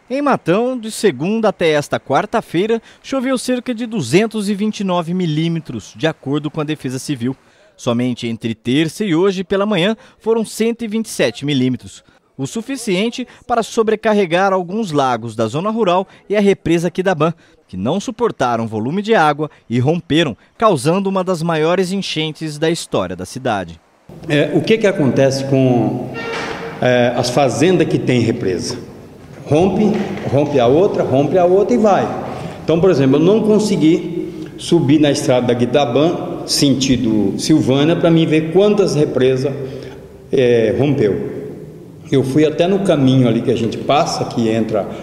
Em Matão, de segunda até esta quarta-feira, choveu cerca de 229 milímetros, de acordo com a Defesa Civil. Somente entre terça e hoje pela manhã foram 127 milímetros, o suficiente para sobrecarregar alguns lagos da zona rural e a represa Aquidabã, que não suportaram volume de água e romperam, causando uma das maiores enchentes da história da cidade. O que acontece com as fazendas que têm represa? Rompe a outra e vai. Então, por exemplo, eu não consegui subir na estrada da Aquidabã, sentido Silvânia, para mim ver quantas represas rompeu. Eu fui até no caminho ali que a gente passa, que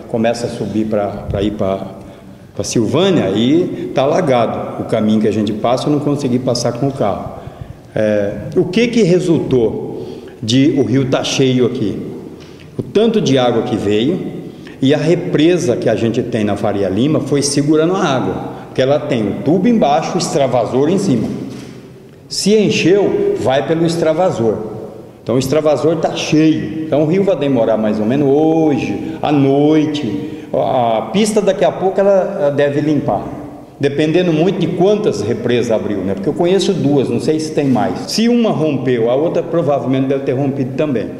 começa a subir para ir para Silvânia, e está alagado. O caminho que a gente passa, eu não consegui passar com o carro. O que resultou de o rio estar cheio aqui? O tanto de água que veio e a represa que a gente tem na Faria Lima foi segurando a água, porque ela tem um tubo embaixo, o extravasor em cima. Se encheu, vai pelo extravasor. Então o extravasor está cheio. Então o rio vai demorar mais ou menos hoje, à noite. A pista daqui a pouco ela deve limpar, dependendo muito de quantas represas abriu, né? Porque eu conheço duas, não sei se tem mais. Se uma rompeu, a outra provavelmente deve ter rompido também.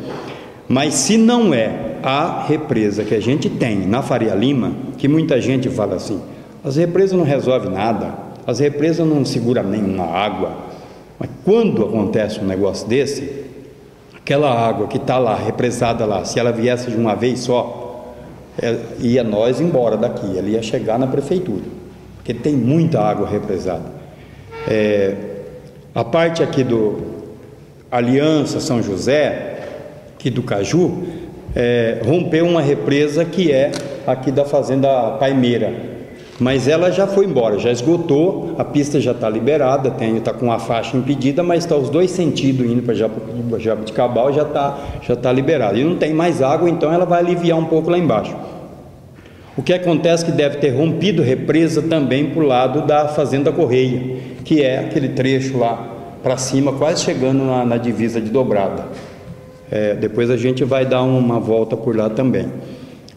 Mas se não é a represa que a gente tem na Faria Lima, que muita gente fala assim, as represas não resolvem nada, as represas não seguram nenhuma água. Mas quando acontece um negócio desse, aquela água que está lá, represada lá, se ela viesse de uma vez só, ia nós embora daqui, ela ia chegar na prefeitura, porque tem muita água represada. A parte aqui do Aliança São José, aqui do Caju, rompeu uma represa que é aqui da Fazenda Paimeira, mas ela já foi embora, já esgotou, a pista já está liberada, está com a faixa impedida, mas está os dois sentidos indo para Jabuticabal, já tá liberado, e não tem mais água, então ela vai aliviar um pouco lá embaixo. O que acontece é que deve ter rompido represa também para o lado da Fazenda Correia, que é aquele trecho lá para cima, quase chegando na divisa de Dobrada. Depois a gente vai dar uma volta por lá também.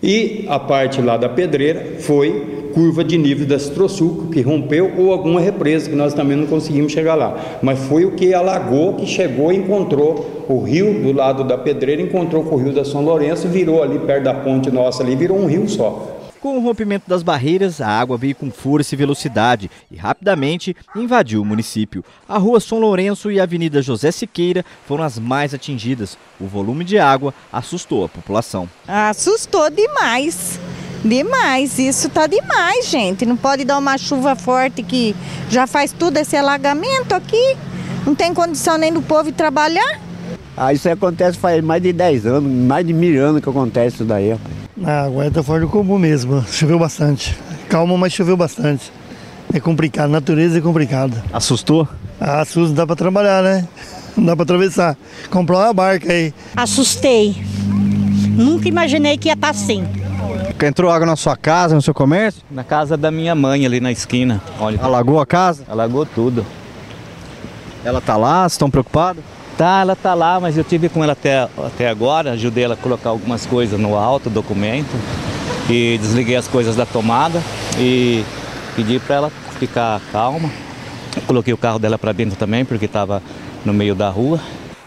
E a parte lá da Pedreira foi curva de nível da Citrosuco, que rompeu, ou alguma represa, que nós também não conseguimos chegar lá. Mas foi o que alagou, que chegou e encontrou o rio do lado da Pedreira, encontrou com o rio da São Lourenço, virou ali perto da ponte nossa ali, virou um rio só. Com o rompimento das barreiras, a água veio com força e velocidade e rapidamente invadiu o município. A Rua São Lourenço e a Avenida José Siqueira foram as mais atingidas. O volume de água assustou a população. Assustou demais, demais. Isso tá demais, gente. Não pode dar uma chuva forte que já faz tudo esse alagamento aqui. Não tem condição nem do povo ir trabalhar. Isso acontece faz mais de 10 anos, mais de 1000 anos que acontece isso daí. A água está fora do comum mesmo, choveu bastante. Calma, mas choveu bastante. É complicado, a natureza é complicada. Assustou? Assusta, dá para trabalhar, né? Não dá para atravessar. Comprar uma barca aí. Assustei. Nunca imaginei que ia estar assim. Entrou água na sua casa, no seu comércio? Na casa da minha mãe, ali na esquina. Olha. Alagou a casa? Alagou tudo. Ela tá lá, vocês estão preocupados? Ela tá lá, mas eu tive com ela até agora, ajudei ela a colocar algumas coisas no alto, documento, e desliguei as coisas da tomada e pedi para ela ficar calma. Coloquei o carro dela para dentro também, porque estava no meio da rua.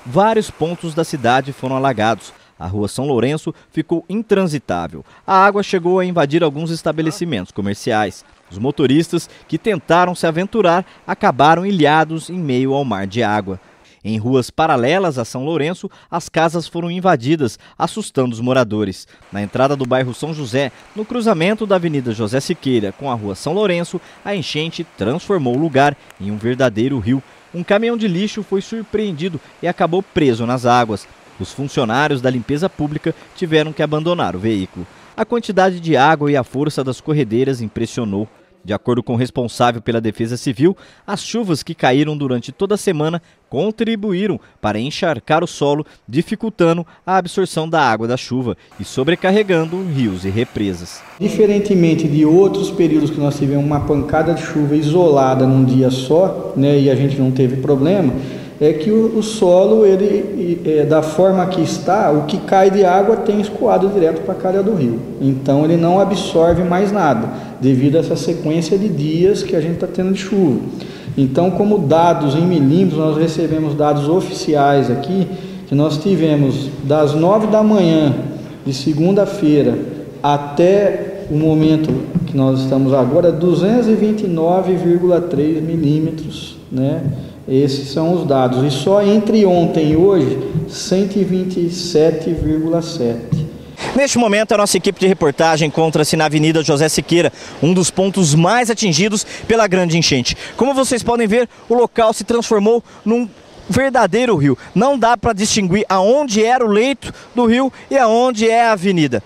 Vários pontos da cidade foram alagados. A Rua São Lourenço ficou intransitável. A água chegou a invadir alguns estabelecimentos comerciais. Os motoristas que tentaram se aventurar acabaram ilhados em meio ao mar de água. Em ruas paralelas a São Lourenço, as casas foram invadidas, assustando os moradores. Na entrada do bairro São José, no cruzamento da Avenida José Siqueira com a Rua São Lourenço, a enchente transformou o lugar em um verdadeiro rio. Um caminhão de lixo foi surpreendido e acabou preso nas águas. Os funcionários da limpeza pública tiveram que abandonar o veículo. A quantidade de água e a força das corredeiras impressionou. De acordo com o responsável pela Defesa Civil, as chuvas que caíram durante toda a semana contribuíram para encharcar o solo, dificultando a absorção da água da chuva e sobrecarregando rios e represas. Diferentemente de outros períodos que nós tivemos uma pancada de chuva isolada num dia só, né, e a gente não teve problema, é que o solo, da forma que está, o que cai de água tem escoado direto para a calha do rio. Então ele não absorve mais nada, devido a essa sequência de dias que a gente está tendo de chuva. Então, como dados em milímetros, nós recebemos dados oficiais aqui, que nós tivemos das 9 da manhã de segunda-feira até o momento que nós estamos agora, 229,3 milímetros, né? Esses são os dados. E só entre ontem e hoje, 127,7. Neste momento, a nossa equipe de reportagem encontra-se na Avenida José Siqueira, um dos pontos mais atingidos pela grande enchente. Como vocês podem ver, o local se transformou num verdadeiro rio. Não dá para distinguir aonde era o leito do rio e aonde é a avenida.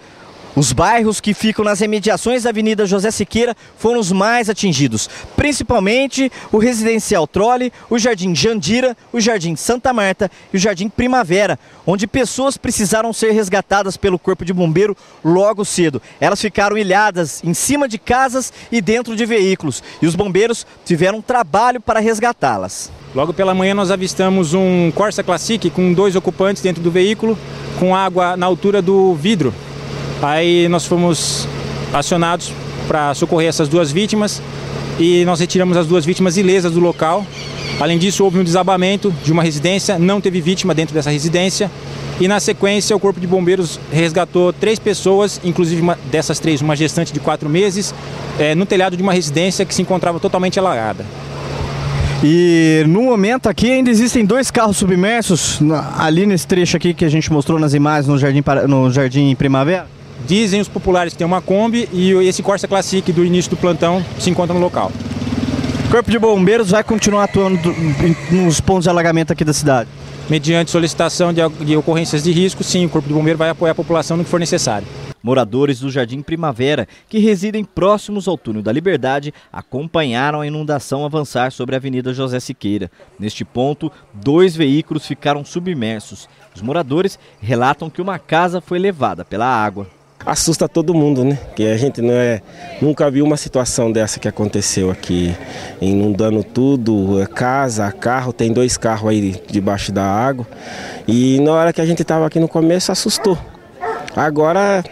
Os bairros que ficam nas imediações da Avenida José Siqueira foram os mais atingidos, principalmente o Residencial Trole, o Jardim Jandira, o Jardim Santa Marta e o Jardim Primavera, onde pessoas precisaram ser resgatadas pelo Corpo de Bombeiro logo cedo. Elas ficaram ilhadas em cima de casas e dentro de veículos, e os bombeiros tiveram trabalho para resgatá-las. Logo pela manhã nós avistamos um Corsa Classic com 2 ocupantes dentro do veículo, com água na altura do vidro. Aí nós fomos acionados para socorrer essas 2 vítimas e nós retiramos as 2 vítimas ilesas do local. Além disso, houve um desabamento de uma residência, não teve vítima dentro dessa residência. E na sequência, o Corpo de Bombeiros resgatou 3 pessoas, inclusive dessas 3, uma gestante de 4 meses, no telhado de uma residência que se encontrava totalmente alagada. E no momento aqui ainda existem 2 carros submersos, ali nesse trecho aqui que a gente mostrou nas imagens no Jardim Primavera? Dizem os populares que tem uma Kombi e esse Corsa Classic do início do plantão se encontra no local. O Corpo de Bombeiros vai continuar atuando nos pontos de alagamento aqui da cidade? Mediante solicitação de ocorrências de risco, sim, o Corpo de Bombeiro vai apoiar a população no que for necessário. Moradores do Jardim Primavera, que residem próximos ao Túnel da Liberdade, acompanharam a inundação avançar sobre a Avenida José Siqueira. Neste ponto, 2 veículos ficaram submersos. Os moradores relatam que uma casa foi levada pela água. Assusta todo mundo, né? Que a gente nunca viu uma situação dessa que aconteceu aqui, inundando tudo, casa, carro, tem 2 carros aí debaixo da água. E na hora que a gente estava aqui no começo, assustou. Agora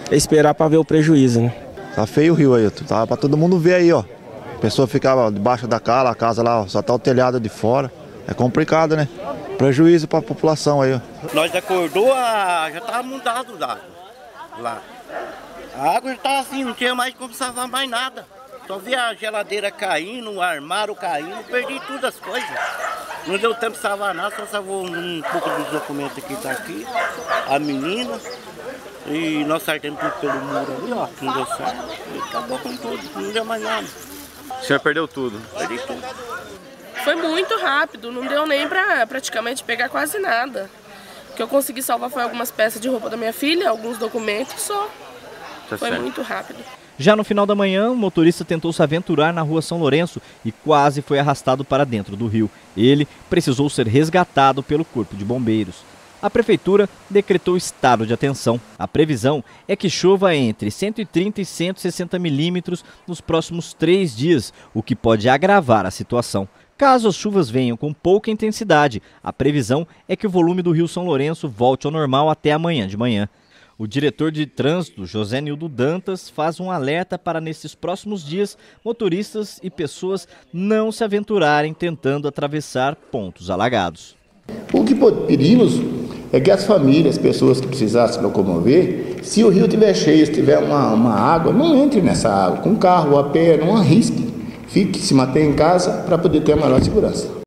é esperar para ver o prejuízo, né? Tá feio o rio aí, tá para todo mundo ver aí, ó. A pessoa ficava debaixo da casa, a casa lá, só tá o telhado de fora. É complicado, né? Prejuízo para a população aí, ó. Nós acordou, já tava mudado lá. A água já estava assim, não tinha mais como salvar mais nada. Só vi a geladeira caindo, o armário caindo, perdi tudo as coisas. Não deu tempo de salvar nada, só salvou um pouco dos documentos que tá aqui, a menina. E nós saímos tudo pelo muro ali, ó, não deu certo. E acabou com tudo, não deu mais nada. O senhor perdeu tudo? Perdi tudo. Foi muito rápido, não deu nem pra praticamente pegar quase nada. O que eu consegui salvar foi algumas peças de roupa da minha filha, alguns documentos só. Foi muito rápido. Já no final da manhã, o motorista tentou se aventurar na rua São Lourenço e quase foi arrastado para dentro do rio. Ele precisou ser resgatado pelo Corpo de Bombeiros. A Prefeitura decretou estado de atenção. A previsão é que chova entre 130 e 160 milímetros nos próximos 3 dias, o que pode agravar a situação. Caso as chuvas venham com pouca intensidade, a previsão é que o volume do Rio São Lourenço volte ao normal até amanhã de manhã. O diretor de trânsito, José Nildo Dantas, faz um alerta para nesses próximos dias motoristas e pessoas não se aventurarem tentando atravessar pontos alagados. O que pedimos é que as famílias, as pessoas que precisarem se locomover, se o rio estiver cheio, se tiver uma água, não entre nessa água, com carro ou a pé, não arrisque. Fique, se mantenha em casa para poder ter a maior segurança.